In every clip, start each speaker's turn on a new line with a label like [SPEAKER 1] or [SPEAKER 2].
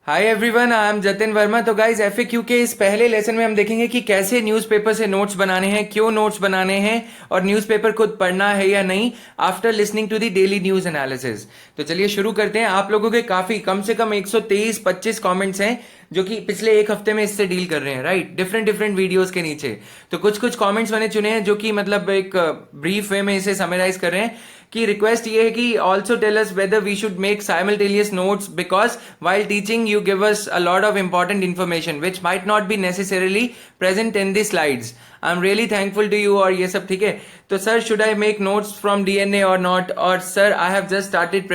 [SPEAKER 1] Hi everyone, I am Jatin Verma. तो guys FAQ के इस पहले लेसन में हम देखेंगे कि कैसे न्यूज़पेपर से नोट्स बनाने हैं, क्यों नोट्स बनाने हैं और न्यूज़पेपर खुद पढ़ना है या नहीं after listening to the daily news analysis. तो चलिए शुरू करते हैं। आप लोगों के काफ़ी कम से कम 123-25 कमेंट्स हैं जो कि पिछले एक हफ्ते में इससे डील कर रहे हैं, राइट, डिफरेंट डिफरेंट वीडियोस के नीचे। तो कुछ कुछ कमेंट्स मैंने चुने हैं जो कि मतलब एक ब्रीफ वे में इसे समराइज कर रहे हैं कि रिक्वेस्ट ये है कि also tell us whether we should make simultaneous notes because while teaching you give us a lot of important information which might not be necessarily present in the slides. I'm really thankful to you और ये सब ठीक है। तो sir should I make notes from DNA or not? और sir I have just started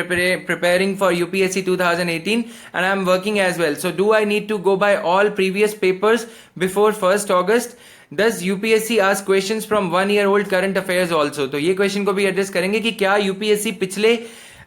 [SPEAKER 1] preparing for UPSC 2018 and I'm working as well. So do I need to go by all previous papers before 1st August? Does UPSC ask questions from 1 year old current affairs also? तो ये question को भी address करेंगे कि क्या UPSC पिछले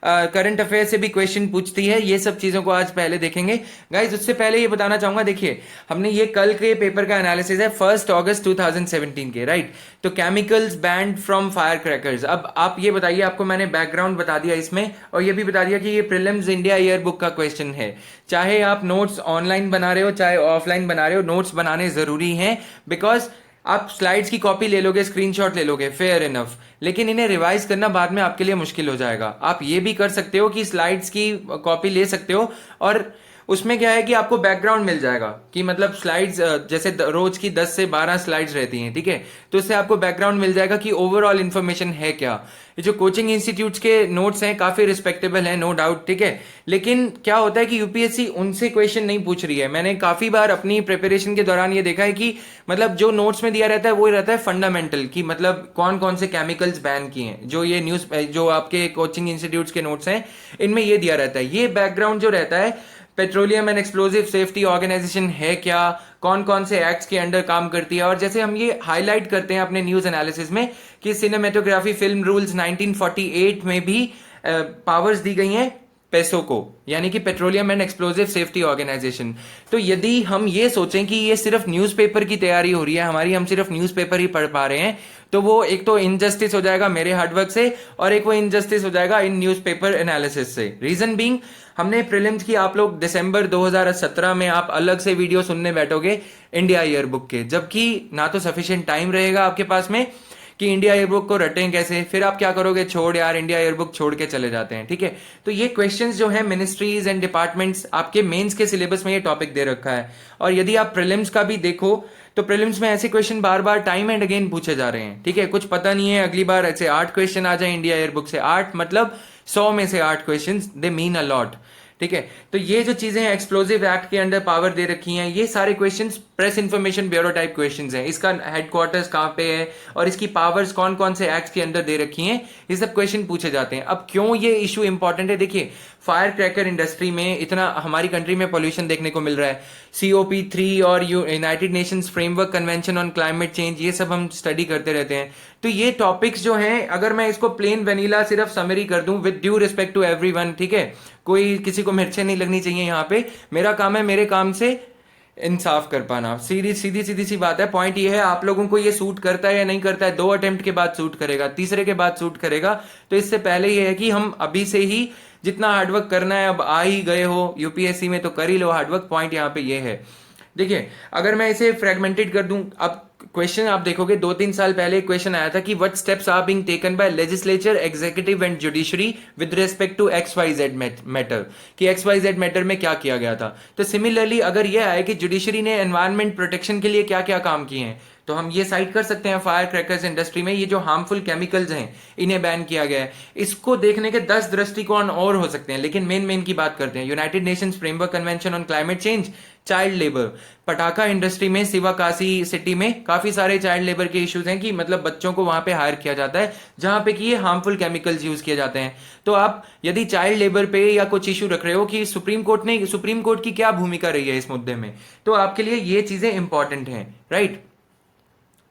[SPEAKER 1] current affair से भी क्वेश्चन पूछती है। ये सब चीजों को आज पहले देखेंगे गाइज। उससे पहले ये बताना चाहूंगा, देखिए हमने ये कल के पेपर का एनालिसिस है 1 अगस्त 2017 के, राइट। तो chemicals banned from fire crackers. अब आप ये बताइए, आपको मैंने बैकग्राउंड बता दिया इसमें और ये भी बता दिया कि ये प्रीलिम्स इंडिया ईयर बुक का क्वेश्चन है। चाहे आप नोट्स ऑनलाइन बना रहे हो चाहे ऑफलाइन बना रहे हो, नोट्स बनाने जरूरी हैं बिकॉज आप स्लाइड्स की कॉपी ले लोगे, स्क्रीनशॉट ले लोगे, फेयर इनफ, लेकिन इन्हें रिवाइज करना बाद में आपके लिए मुश्किल हो जाएगा। आप ये भी कर सकते हो कि स्लाइड्स की कॉपी ले सकते हो और उसमें क्या है कि आपको बैकग्राउंड मिल जाएगा कि मतलब स्लाइड्स जैसे रोज की 10 से 12 स्लाइड्स रहती हैं, ठीक है। तो उससे आपको बैकग्राउंड मिल जाएगा कि ओवरऑल इन्फॉर्मेशन है क्या। ये जो कोचिंग इंस्टीट्यूट्स के नोट्स हैं काफी रिस्पेक्टेबल हैं, नो डाउट, ठीक है। लेकिन क्या होता है कि यूपीएससी उनसे क्वेश्चन नहीं पूछ रही है। मैंने काफी बार अपनी प्रिपरेशन के दौरान ये देखा है कि मतलब जो नोट्स में दिया रहता है वो रहता है फंडामेंटल, कि मतलब कौन कौन से केमिकल्स बैन किए हैं। जो ये न्यूज जो आपके कोचिंग इंस्टीट्यूट्स के नोट्स हैं इनमें ये दिया रहता है। ये बैकग्राउंड जो रहता है, petroleum and explosive safety organisation है क्या, कौन कौन से एक्ट्स के अंडर काम करती है। और जैसे हम ये हाईलाइट करते हैं अपने न्यूज एनालिसिस में कि सिनेमेटोग्राफी फिल्म रूल्स 1948 में भी पावर्स दी गई हैं पेसो को, यानी कि petroleum and explosive safety organisation. तो यदि हम ये सोचें कि ये सिर्फ न्यूज़पेपर की तैयारी हो रही है हमारी, हम सिर्फ न्यूज़पेपर ही पढ़ पा रहे हैं, तो वो एक तो इनजस्टिस हो जाएगा मेरे हार्डवर्क से और एक वो इनजस्टिस हो जाएगा इन न्यूज़पेपर एनालिसिस से। रीजन बीइंग, हमने प्रीलिम्स की, आप लोग दिसंबर 2017 में आप अलग से वीडियो सुनने बैठोगे इंडिया ईयर बुक के, जबकि ना तो सफिशिएंट टाइम रहेगा आपके पास में कि इंडिया ईयरबुक को रटें कैसे। फिर आप क्या करोगे, छोड़ यार, इंडिया ईयरबुक छोड़ के चले जाते हैं, ठीक है। तो ये क्वेश्चंस जो है मिनिस्ट्रीज एंड डिपार्टमेंट्स, आपके मेंस के सिलेबस में ये टॉपिक दे रखा है। और यदि आप प्रीलिम्स का भी देखो तो प्रीलिम्स में ऐसे question bar bar time and again पूछे जा रहे हैं, ठीक है। कुछ पता नहीं है, अगली बार ऐसे 8 क्वेश्चन आ जाए इंडिया ईयरबुक से, 8 मतलब 100 में से 8 question, they mean a lot, ठीक है। तो ये जो चीजें हैं, एक्सप्लोजिव एक्ट के अंडर पावर दे रखी हैं, ये सारे questions press information bureau type questions हैं। इसका हेडक्वार्टर्स कहाँ पे है और इसकी पावर्स कौन कौन से एक्ट्स के अंदर दे रखी हैं, ये सब क्वेश्चन पूछे जाते हैं। अब क्यों ये इशू इंपॉर्टेंट है, देखिए फायर क्रैकर इंडस्ट्री में इतना हमारी कंट्री में पॉल्यूशन देखने को मिल रहा है। COP3 और United Nations framework convention on climate change, ये सब हम स्टडी करते रहते हैं। तो ये टॉपिक्स जो हैं, अगर मैं इसको प्लेन वेनिला सिर्फ समरी कर दूं with due respect to everyone, ठीक है, कोई किसी को मिर्चें नहीं लगनी चाहिए यहाँ पे। मेरा काम है मेरे काम से इंसाफ कर पाना, सीधी सीधी सीधी सी बात है। पॉइंट ये है, आप लोगों को ये सूट करता है या नहीं करता है, 2 अटेम्प्ट के बाद सूट करेगा, तीसरे के बाद सूट करेगा। तो इससे पहले ये है कि हम अभी से ही जितना हार्डवर्क करना है, अब आ ही गए हो यूपीएससी में तो कर ही लो हार्डवर्क। पॉइंट यहाँ पे ये है, देखिए अगर मैं इसे फ्रेगमेंटेड कर दूं, अब क्वेश्चन आप देखोगे 2-3 साल पहले क्वेश्चन आया था कि what steps are being taken by legislature, executive and judiciary with respect to XYZ matter, कि XYZ मैटर में क्या किया गया था। तो सिमिलरली अगर यह आए कि जुडिशरी ने एनवायरमेंट प्रोटेक्शन के लिए क्या क्या काम किए हैं, तो हम ये साइट कर सकते हैं फायर क्रैकर्स इंडस्ट्री में ये जो हार्मफुल केमिकल्स हैं इन्हें बैन किया गया है। इसको देखने के 10 दृष्टिकोण और हो सकते हैं, लेकिन मेन की बात करते हैं। United Nations framework convention on climate change, child labour, पटाखा इंडस्ट्री में शिवाकाशी सिटी में काफी सारे चाइल्ड लेबर के इश्यूज हैं कि मतलब बच्चों को वहां पे हायर किया जाता है जहां पे कि ये हार्मफुल केमिकल्स यूज किए जाते हैं। तो आप यदि चाइल्ड लेबर पे या कुछ इशू रख रहे हो कि सुप्रीम कोर्ट की क्या भूमिका रही है इस मुद्दे में, तो आपके लिए ये चीजें इंपॉर्टेंट हैं, राइट।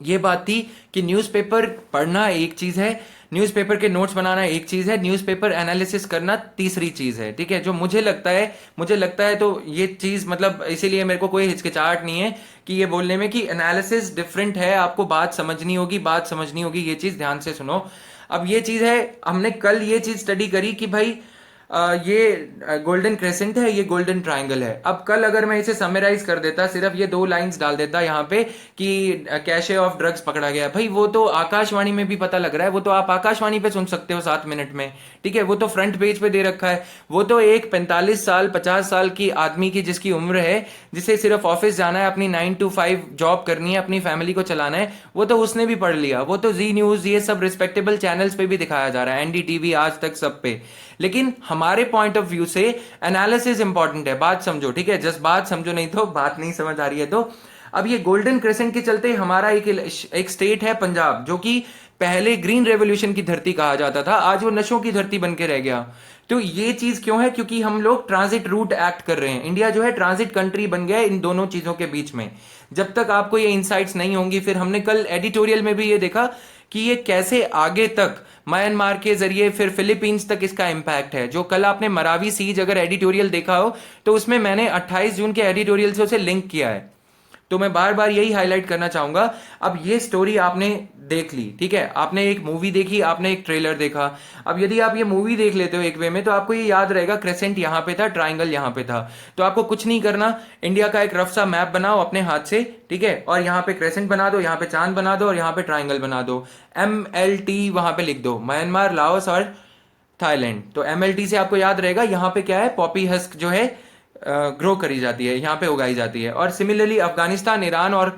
[SPEAKER 1] ये बात थी कि न्यूज़पेपर पढ़ना एक चीज है, न्यूज़पेपर के नोट्स बनाना एक चीज है, न्यूज़पेपर एनालिसिस करना तीसरी चीज है, ठीक है। जो मुझे लगता है तो ये चीज मतलब इसीलिए मेरे को कोई हिचकिचाहट नहीं है कि ये बोलने में कि एनालिसिस डिफरेंट है, आपको बात समझनी होगी, ये चीज ध्यान से सुनो। अब ये चीज है, हमने कल ये चीज स्टडी करी कि भाई ये गोल्डन क्रेसेंट है, ये गोल्डन ट्रायंगल है। अब कल अगर मैं इसे समराइज कर देता, सिर्फ ये 2 लाइंस डाल देता यहाँ पे कि कैशे ऑफ ड्रग्स पकड़ा गया, भाई वो तो आकाशवाणी में भी पता लग रहा है, वो तो आप आकाशवाणी पे सुन सकते हो 7 मिनट में, ठीक है। वो तो फ्रंट पेज पे दे रखा है। वो तो एक 45 साल 50 साल की आदमी की जिसकी उम्र है, जिसे सिर्फ ऑफिस जाना है, अपनी 9 to 5 जॉब करनी है, अपनी फैमिली को चलाना है, वो तो उसने भी पढ़ लिया। वो तो जी न्यूज ये सब रिस्पेक्टेबल चैनल्स पे भी दिखाया जा रहा है, एनडीटीवी, आज तक, सब पे। लेकिन हमारे पॉइंट ऑफ व्यू से एनालिसिस इंपॉर्टेंट है। बात समझो, ठीक है, जस्ट बात समझो, नहीं तो बात नहीं समझ आ रही है तो। अब ये गोल्डन क्रेसेंट के चलते हमारा एक स्टेट है पंजाब, जो कि पहले ग्रीन रेवोल्यूशन की धरती कहा जाता था, आज वो नशों की धरती बन के रह गया। तो ये चीज क्यों है? क्योंकि हम लोग ट्रांजिट रूट एक्ट कर रहे हैं। इंडिया जो है ट्रांजिट कंट्री बन गया है इन दोनों चीजों के बीच में। जब तक आपको ये इंसाइट्स नहीं होंगी, फिर हमने कल एडिटोरियल में भी ये देखा कि ये कैसे आगे तक म्यांमार के जरिए फिर फिलीपींस तक इसका इंपैक्ट है। जो कल आपने मरावी सीज अगर एडिटोरियल देखा हो तो उसमें मैंने 28 जून के एडिटोरियल से उसे लिंक किया है। तो मैं बार बार यही हाईलाइट करना चाहूंगा। अब ये स्टोरी आपने देख ली, ठीक है, आपने एक मूवी देखी, आपने एक ट्रेलर देखा। अब यदि आप ये मूवी देख लेते हो एक वे में, तो आपको ये याद रहेगा क्रेसेंट यहां पे था, ट्राइंगल यहां पे था। तो आपको कुछ नहीं करना, इंडिया का एक रफ सा मैप बनाओ अपने हाथ से, ठीक है, और यहाँ पे क्रेसेंट बना दो, यहाँ पे चांद बना दो, और यहाँ पे ट्राइंगल बना दो। MLT वहां पे लिख दो, म्यांमार, लाओस और थाईलैंड। तो MLT से आपको याद रहेगा यहाँ पे क्या है, पॉपी हस्क जो है ग्रो करी जाती है, यहाँ पे उगाई जाती है। और सिमिलरली अफगानिस्तान, ईरान और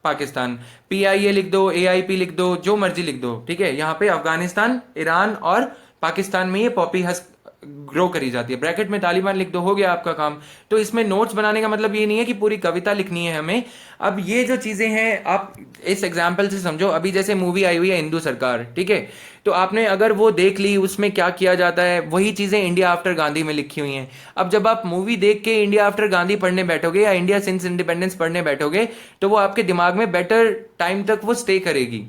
[SPEAKER 1] पाकिस्तान, PIA लिख दो, AIP लिख दो, जो मर्जी लिख दो, ठीक है। यहाँ पे अफगानिस्तान, ईरान और पाकिस्तान में ये पॉपी हस्क ग्रो करी जाती है। ब्रैकेट में तालिबान लिख दो, हो गया आपका काम। तो इसमें नोट्स बनाने का मतलब ये नहीं है कि पूरी कविता लिखनी है हमें। अब ये जो चीजें हैं आप इस एग्जाम्पल से समझो। अभी जैसे मूवी आई हुई है हिंदू सरकार, ठीक है, तो आपने अगर वो देख ली, उसमें क्या किया जाता है, वही चीजें इंडिया आफ्टर गांधी में लिखी हुई हैं। अब जब आप मूवी देख के इंडिया आफ्टर गांधी पढ़ने बैठोगे या इंडिया सिंस इंडिपेंडेंस पढ़ने बैठोगे, तो वो आपके दिमाग में बेटर टाइम तक वो स्टे करेगी।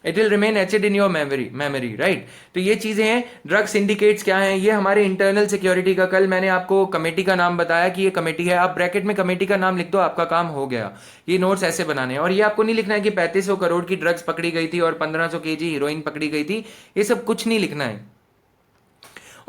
[SPEAKER 1] It will remain etched in your memory, right. तो ये चीजें हैं। ड्रग सिंडिकेट्स क्या हैं? ये हमारे इंटरनल सिक्योरिटी का, कल मैंने आपको कमेटी का नाम बताया कि ये कमेटी है। आप ब्रैकेट में कमेटी का नाम लिख दो, आपका काम हो गया। ये नोट्स ऐसे बनाने हैं। और ये आपको नहीं लिखना है कि 3500 करोड़ की ड्रग्स पकड़ी गई थी और 1500 kg हीरोइन पकड़ी गई थी। ये सब कुछ नहीं लिखना है।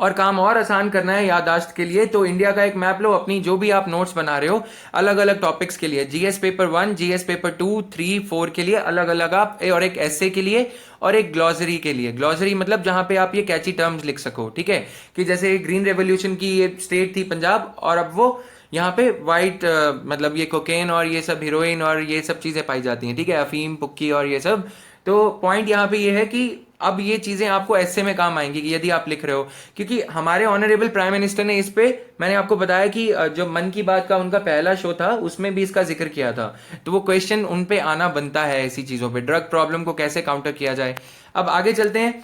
[SPEAKER 1] और काम और आसान करना है याददाश्त के लिए, तो इंडिया का एक मैप लो, अपनी जो भी आप नोट्स बना रहे हो अलग अलग टॉपिक्स के लिए, GS पेपर 1, GS पेपर 2, 3, 4 के लिए अलग अलग आप, और एक एसे के लिए और एक ग्लॉसरी के लिए। ग्लॉसरी मतलब जहां पे आप ये कैची टर्म्स लिख सको, ठीक है, कि जैसे ग्रीन रेवोल्यूशन की ये स्टेट थी पंजाब, और अब वो यहाँ पे वाइट मतलब ये कोकेन और ये सब हीरोइन और ये सब चीजें पाई जाती हैं, ठीक है, अफीम, पुक्की और ये सब। तो पॉइंट यहाँ पे ये है कि अब ये चीजें आपको ऐसे में काम आएंगी कि यदि आप लिख रहे हो, क्योंकि हमारे ऑनरेबल प्राइम मिनिस्टर ने इस पे, मैंने आपको बताया कि जो मन की बात का उनका पहला शो था उसमें भी इसका जिक्र किया था। तो वो क्वेश्चन उन पे आना बनता है ऐसी चीजों पे, ड्रग प्रॉब्लम को कैसे काउंटर किया जाए। अब आगे चलते हैं।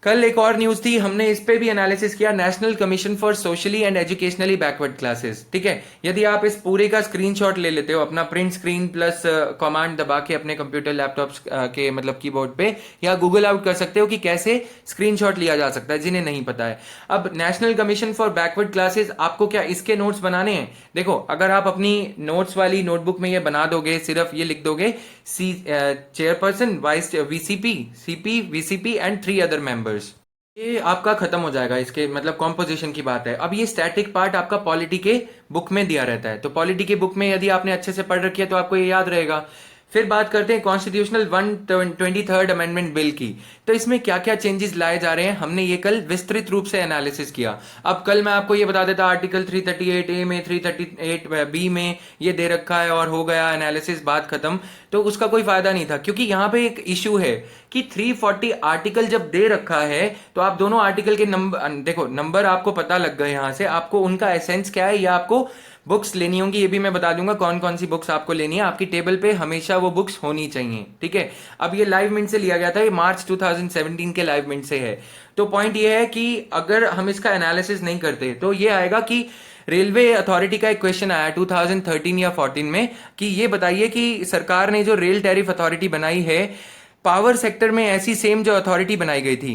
[SPEAKER 1] कल एक और न्यूज थी, हमने इस पे भी एनालिसिस किया, national commission for socially and educationally backward classes, ठीक है। यदि आप इस पूरे का स्क्रीनशॉट ले लेते हो अपना प्रिंट स्क्रीन प्लस कमांड दबा के अपने कंप्यूटर लैपटॉप के मतलब कीबोर्ड पे, या गूगल आउट कर सकते हो कि कैसे स्क्रीनशॉट लिया जा सकता है, जिन्हें नहीं पता है। अब national commission for backward classes, आपको क्या इसके नोट्स बनाने हैं? देखो, अगर आप अपनी नोट्स वाली नोटबुक में ये बना दोगे, सिर्फ ये लिख दोगे chairperson, vice VCP, CP, VCP and 3 other members, ये आपका खत्म हो जाएगा। इसके मतलब कॉम्पोजिशन की बात है। अब ये स्टैटिक पार्ट आपका पॉलिटी के बुक में दिया रहता है, तो पॉलिटी के बुक में यदि आपने अच्छे से पढ़ रखी है तो आपको ये याद रहेगा। फिर बात करते हैं कॉन्स्टिट्यूशनल 123rd अमेंडमेंट बिल की। तो इसमें क्या क्या चेंजेस लाए जा रहे हैं, हमने ये कल विस्तृत रूप से एनालिसिस किया। अब कल मैं आपको ये बता देता, आर्टिकल 338A में, 338B में ये दे रखा है और हो गया एनालिसिस, बात खत्म, तो उसका कोई फायदा नहीं था। क्योंकि यहाँ पे एक इश्यू है कि 340 आर्टिकल जब दे रखा है, तो आप दोनों आर्टिकल के नंबर देखो, नंबर आपको पता लग गए यहां से, आपको उनका एसेंस क्या है या आपको बुक्स लेनी होंगी, ये भी मैं बता दूंगा कौन कौन सी बुक्स आपको लेनी है। आपकी टेबल पे हमेशा वो बुक्स होनी चाहिए, ठीक है। अब ये लाइव मिंट से लिया गया था, ये मार्च 2017 के लाइव मिंट से है। तो पॉइंट ये है कि अगर हम इसका एनालिसिस नहीं करते तो ये आएगा कि रेलवे अथॉरिटी का एक क्वेश्चन आया 2013 या 14 में कि ये बताइए कि सरकार ने जो रेल टैरिफ अथॉरिटी बनाई है, पावर सेक्टर में ऐसी सेम जो अथॉरिटी बनाई गई थी,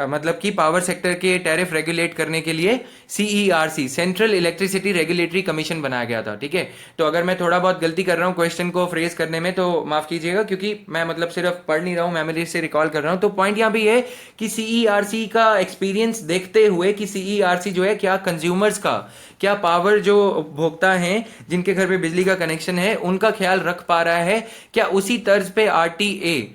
[SPEAKER 1] मतलब कि पावर सेक्टर के टैरिफ रेगुलेट करने के लिए CERC, central electricity regulatory commission बनाया गया था, ठीक है। तो अगर मैं थोड़ा बहुत गलती कर रहा हूँ क्वेश्चन को फ्रेज करने में तो माफ कीजिएगा, क्योंकि मैं मतलब सिर्फ पढ़ नहीं रहा हूँ, मेमोरी से रिकॉल कर रहा हूँ। तो पॉइंट यहाँ पे ये है कि सीईआरसी का एक्सपीरियंस देखते हुए कि सीईआरसी जो है क्या कंज्यूमर्स का, क्या पावर जो उपभोक्ता हैं जिनके घर पे बिजली का कनेक्शन है उनका ख्याल रख पा रहा है, क्या उसी तर्ज पे आरटीए,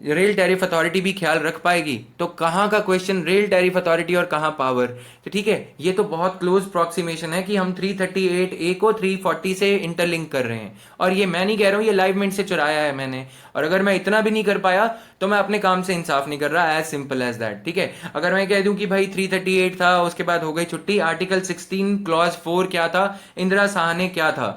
[SPEAKER 1] रेल टैरिफ अथॉरिटी भी ख्याल रख पाएगी। तो कहाँ का क्वेश्चन, रेल टैरिफ अथॉरिटी और कहाँ पावर। तो ठीक है, ये तो बहुत क्लोज प्रोक्सीमेशन है कि हम 338A को 340 से इंटरलिंक कर रहे हैं। और ये मैं नहीं कह रहा हूँ, ये लाइव मिनट से चुराया है मैंने। और अगर मैं इतना भी नहीं कर पाया तो मैं अपने काम से इंसाफ नहीं कर रहा, एज सिंपल एज दैट, ठीक है। अगर मैं कह दूं कि भाई 338 था, उसके बाद हो गई छुट्टी, आर्टिकल 16 क्लॉज 4 क्या था, इंदिरा साहने क्या था।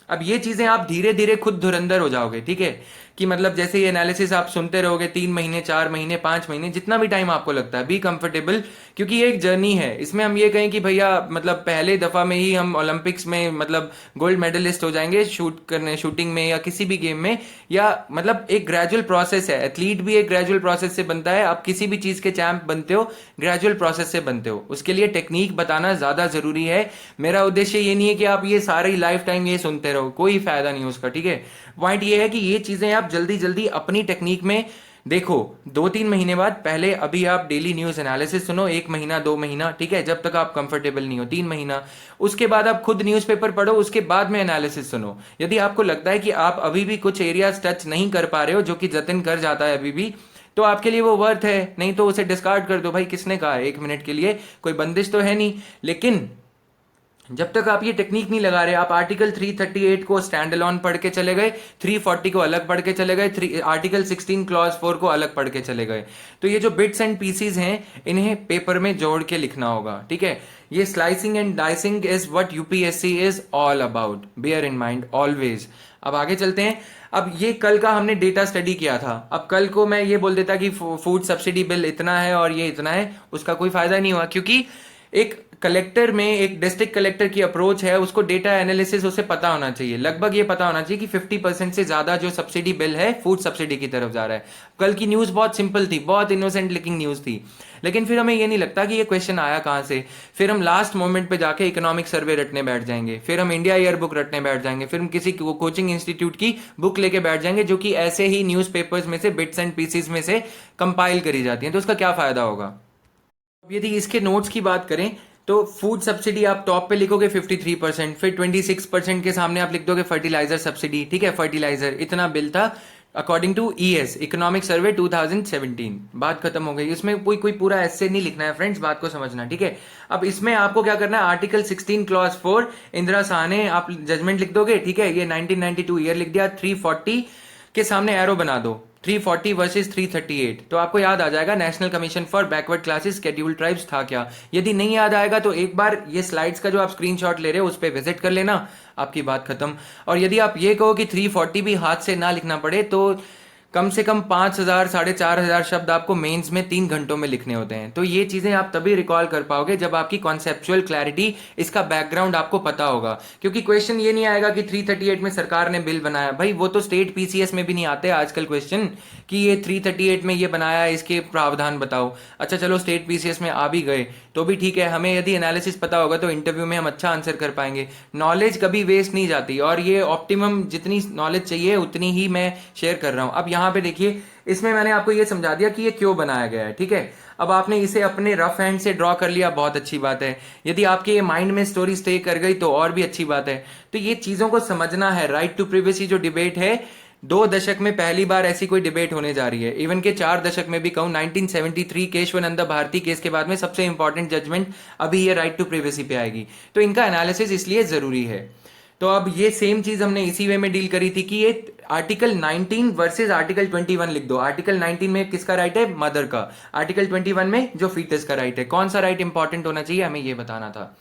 [SPEAKER 1] अब ये चीजें आप धीरे धीरे खुद धुरंधर हो जाओगे, ठीक है। कि मतलब जैसे ये एनालिसिस आप सुनते रहोगे 3 महीने, 4 महीने, 5 महीने, जितना भी टाइम आपको लगता है, बी कंफर्टेबल, क्योंकि ये एक जर्नी है। इसमें हम ये कहें कि भैया मतलब पहले दफा में ही हम ओलंपिक्स में मतलब गोल्ड मेडलिस्ट हो जाएंगे शूटिंग में या किसी भी गेम में, या मतलब एक ग्रेजुअल प्रोसेस है। एथलीट भी एक ग्रेजुअल प्रोसेस से बनता है। आप किसी भी चीज के चैंप बनते हो ग्रेजुअल प्रोसेस से बनते हो, उसके लिए टेक्निक बताना ज्यादा जरूरी है। मेरा उद्देश्य ये नहीं है कि आप ये सारी लाइफ टाइम ये सुनते रहो, कोई फायदा नहीं उसका, ठीक है। पॉइंट ये है कि ये चीजें आप जल्दी जल्दी अपनी टेक्निक में देखो। 2-3 महीने बाद पहले अभी आप डेली न्यूज एनालिसिस सुनो, 1 महीना 2 महीना, ठीक है, जब तक आप कंफर्टेबल नहीं हो, 3 महीना। उसके बाद आप खुद न्यूज़पेपर पढ़ो, उसके बाद में एनालिसिस सुनो। यदि आपको लगता है कि आप अभी भी कुछ एरियाज टच नहीं कर पा रहे हो, जो कि जतिन कर जाता है अभी भी, तो आपके लिए वो वर्थ है, नहीं तो उसे डिस्कार्ड कर दो। भाई किसने कहा है 1 मिनट के लिए, कोई बंदिश तो है नहीं। लेकिन जब तक आप ये टेक्निक नहीं लगा रहे, आप आर्टिकल 338 को स्टैंड अलोन पढ़ के चले गए, 340 को अलग पढ़ के चले गए, आर्टिकल 16 क्लॉज 4 को अलग पढ़ के चले गए, तो ये जो बिट्स एंड पीसीज हैं इन्हें पेपर में जोड़ के लिखना होगा, ठीक है। ये slicing and dicing is what UPSC is all about, bear in mind always. अब आगे चलते हैं। अब ये कल का हमने डेटा स्टडी किया था। अब कल को मैं ये बोल देता कि फूड सब्सिडी बिल इतना है और ये इतना है, उसका कोई फायदा नहीं हुआ, क्योंकि एक कलेक्टर में, एक डिस्ट्रिक्ट कलेक्टर की अप्रोच है, उसको डेटा एनालिसिस उसे पता होना चाहिए, लगभग ये पता होना चाहिए कि 50% से ज्यादा जो सब्सिडी बिल है फूड सब्सिडी की तरफ जा रहा है। कल की न्यूज बहुत सिंपल थी, बहुत इनोसेंट लुकिंग न्यूज थी, लेकिन फिर हमें ये नहीं लगता कि ये क्वेश्चन आया कहां से। फिर हम लास्ट मोमेंट पे जाके इकोनॉमिक सर्वे रटने बैठ जाएंगे, फिर हम इंडिया ईयर बुक रटने बैठ जाएंगे, फिर हम किसी कोचिंग इंस्टीट्यूट की बुक लेके बैठ जाएंगे जो कि ऐसे ही न्यूज़पेपर्स में से बिट्स एंड पीसेस में से कंपाइल करी जाती है। तो उसका क्या फायदा होगा। यदि इसके नोट्स की बात करें तो फूड सब्सिडी आप टॉप पे लिखोगे 53%, फिर 26% के सामने आप लिख दोगे फर्टिलाइजर सब्सिडी, ठीक है, फर्टिलाइजर इतना बिल था according to ES, economic survey 2017। बात खत्म हो गई। इसमें कोई पूरा ऐसे नहीं लिखना है फ्रेंड्स, बात को समझना, ठीक है। अब इसमें आपको क्या करना है, आर्टिकल 16 क्लॉज 4 इंदिरा साहने आप जजमेंट लिख दोगे, ठीक है। ये 1992 ईयर लिख दिया, 340 के सामने एरो बना दो, 340 वर्सेस 338, तो आपको याद आ जाएगा national commission for backward classes scheduled tribes था क्या। यदि नहीं याद आएगा तो एक बार ये स्लाइड्स का जो आप स्क्रीनशॉट ले रहे हो उस पर विजिट कर लेना, आपकी बात खत्म। और यदि आप ये कहो कि 340 भी हाथ से ना लिखना पड़े तो कम से कम 5,000 4,500 शब्द आपको मेंस में 3 घंटों में लिखने होते हैं। तो ये चीजें आप तभी रिकॉल कर पाओगे जब आपकी कॉन्सेप्चुअल क्लैरिटी, इसका बैकग्राउंड आपको पता होगा। क्योंकि क्वेश्चन ये नहीं आएगा कि 338 में सरकार ने बिल बनाया, भाई वो तो स्टेट पीसीएस में भी नहीं आते आजकल क्वेश्चन कि ये 338 में ये बनाया, इसके प्रावधान बताओ। अच्छा चलो स्टेट पीसीएस में आ भी गए तो भी ठीक है, हमें यदि एनालिसिस पता होगा तो इंटरव्यू में हम अच्छा आंसर कर पाएंगे। नॉलेज कभी वेस्ट नहीं जाती, और ये ऑप्टिमम जितनी नॉलेज चाहिए उतनी ही मैं शेयर कर रहा हूं। अब यहाँ पे देखिए, इसमें मैंने आपको ये समझा दिया कि ये क्यों बनाया गया है, ठीक है। अब आपने इसे अपने रफ हैंड से ड्रॉ कर लिया, बहुत अच्छी बात है। यदि आपके ये माइंड में स्टोरी स्टे कर गई तो और भी अच्छी बात है। तो ये चीजों को समझना है। राइट टू प्रिवेसी जो डिबेट है, 2 दशक में पहली बार ऐसी कोई डिबेट होने जा रही है। इवन के 4 दशक में भी कहूं, 1973 केशवानंद भारती केस के बाद में सबसे इंपॉर्टेंट जजमेंट अभी ये राइट टू प्रिवेसी पे आएगी। तो इनका एनालिसिस इसलिए जरूरी है। तो अब ये सेम चीज हमने इसी वे में डील करी थी कि ये आर्टिकल 19 वर्सेस आर्टिकल 21 लिख दो। आर्टिकल 19 में किसका राइट है, मदर का। आर्टिकल 21 में जो फीटस का राइट है। कौन सा राइट इंपॉर्टेंट होना चाहिए, हमें ये बताना था।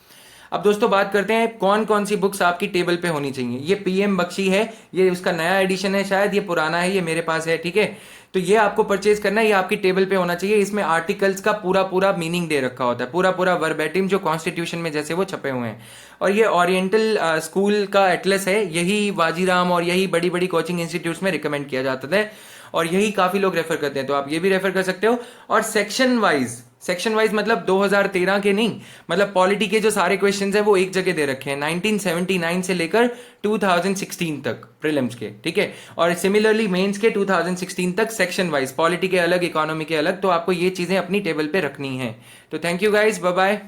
[SPEAKER 1] अब दोस्तों बात करते हैं कौन कौन सी बुक्स आपकी टेबल पे होनी चाहिए। ये पीएम बख्शी है, ये उसका नया एडिशन है, शायद ये पुराना है, ये मेरे पास है, ठीक है। तो ये आपको परचेज करना है, ये आपकी टेबल पे होना चाहिए। इसमें आर्टिकल्स का पूरा पूरा मीनिंग दे रखा होता है, पूरा पूरा वर्बेटिम जो कॉन्स्टिट्यूशन में जैसे वो छपे हुए हैं। और ये ओरिएंटल स्कूल का एटलस है, यही वाजीराम और यही बड़ी बड़ी कोचिंग इंस्टीट्यूट्स में रिकमेंड किया जाता है। और यही काफी लोग रेफर करते हैं, तो आप ये भी रेफर कर सकते हो। और सेक्शन वाइज मतलब 2013 के नहीं, मतलब पॉलिटी के जो सारे क्वेश्चंस हैं वो एक जगह दे रखे हैं, 1979 से लेकर 2016 तक प्रीलिम्स के, ठीक है। और सिमिलरली मेंस के 2016 तक सेक्शन वाइज, पॉलिटी के अलग, इकोनॉमी के अलग, तो आपको ये चीजें अपनी टेबल पे रखनी है। तो thank you guys, bye bye.